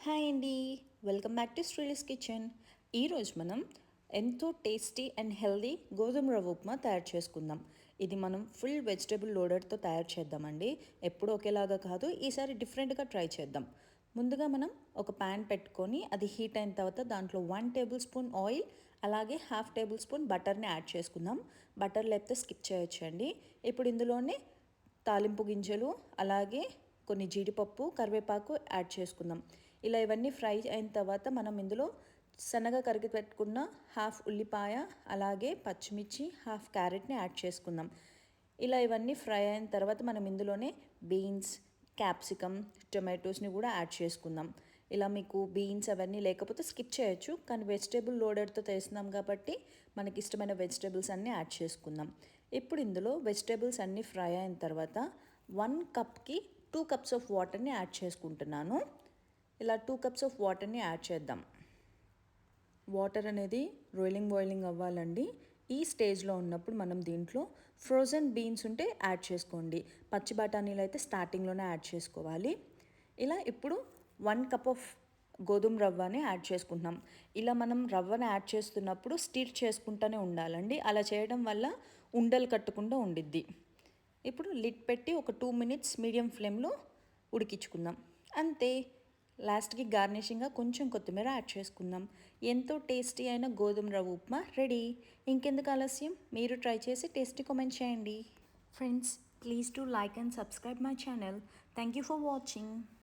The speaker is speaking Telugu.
హాయ్ అండి, వెల్కమ్ బ్యాక్ టు శ్రీలీస్ కిచెన్. ఈరోజు మనం ఎంతో టేస్టీ అండ్ హెల్దీ గోధుమ రవ్వ ఉప్మా తయారు చేసుకుందాం. ఇది మనం ఫుల్ వెజిటేబుల్ లోడెడ్తో తయారు చేద్దామండి. ఎప్పుడు ఒకేలాగా కాదు, ఈసారి డిఫరెంట్గా ట్రై చేద్దాం. ముందుగా మనం ఒక ప్యాన్ పెట్టుకొని అది హీట్ అయిన తర్వాత దాంట్లో 1 టేబుల్ స్పూన్ ఆయిల్, అలాగే 1/2 టేబుల్ స్పూన్ బటర్ని యాడ్ చేసుకుందాం. బటర్ లేకపోతే స్కిప్ చేయొచ్చండి. ఇప్పుడు ఇందులోనే తాలింపు గింజలు, అలాగే కొన్ని జీడిపప్పు, కరివేపాకు యాడ్ చేసుకుందాం. ఇలా ఇవన్నీ ఫ్రై అయిన తర్వాత మనం ఇందులో సన్నగా కరిగి పెట్టుకున్న 1/2 ఉల్లిపాయ, అలాగే పచ్చిమిర్చి, 1/2 క్యారెట్ని యాడ్ చేసుకుందాం. ఇలా ఇవన్నీ ఫ్రై అయిన తర్వాత మనం ఇందులోనే బీన్స్, క్యాప్సికమ్, టొమాటోస్ని కూడా యాడ్ చేసుకుందాం. ఇలా మీకు బీన్స్ అవన్నీ లేకపోతే స్కిప్ చేయొచ్చు, కానీ వెజిటేబుల్ లోడెడ్తో చేస్తున్నాం కాబట్టి మనకి ఇష్టమైన వెజిటేబుల్స్ అన్నీ యాడ్ చేసుకుందాం. ఇప్పుడు ఇందులో వెజిటేబుల్స్ అన్నీ ఫ్రై అయిన తర్వాత 1 కప్కి 2 కప్స్ ఆఫ్ వాటర్ని యాడ్ చేసుకుంటున్నాను. ఇలా 2 కప్స్ ఆఫ్ వాటర్ని యాడ్ చేద్దాం. వాటర్ అనేది బాయిలింగ్ అవ్వాలండి. ఈ స్టేజ్లో ఉన్నప్పుడు మనం దీంట్లో ఫ్రోజన్ బీన్స్ ఉంటే యాడ్ చేసుకోండి. పచ్చి బఠానీలు అయితే స్టార్టింగ్లోనే యాడ్ చేసుకోవాలి. ఇలా ఇప్పుడు 1 కప్ ఆఫ్ గోధుమ రవ్వని యాడ్ చేసుకుంటున్నాం. ఇలా మనం రవ్వని యాడ్ చేస్తున్నప్పుడు స్టిర్ చేసుకుంటూనే ఉండాలండి. అలా చేయడం వల్ల ఉండలు కట్టకుండా ఉండిద్ది. ఇప్పుడు లిడ్ పెట్టి ఒక 2 మినిట్స్ మీడియం ఫ్లేమ్లో ఉడికించుకుందాం. అంతే. లాస్ట్కి గార్నిషింగ్గా కొంచెం కొత్తిమీర యాడ్ చేసుకుందాం. ఎంతో టేస్టీ అయిన గోధుమ రవ్వ ఉప్మా రెడీ. ఇంకెందుకు ఆలస్యం, మీరు ట్రై చేసి టేస్టీ కామెంట్ చేయండి. Friends, please to like and subscribe my channel. Thank you for watching.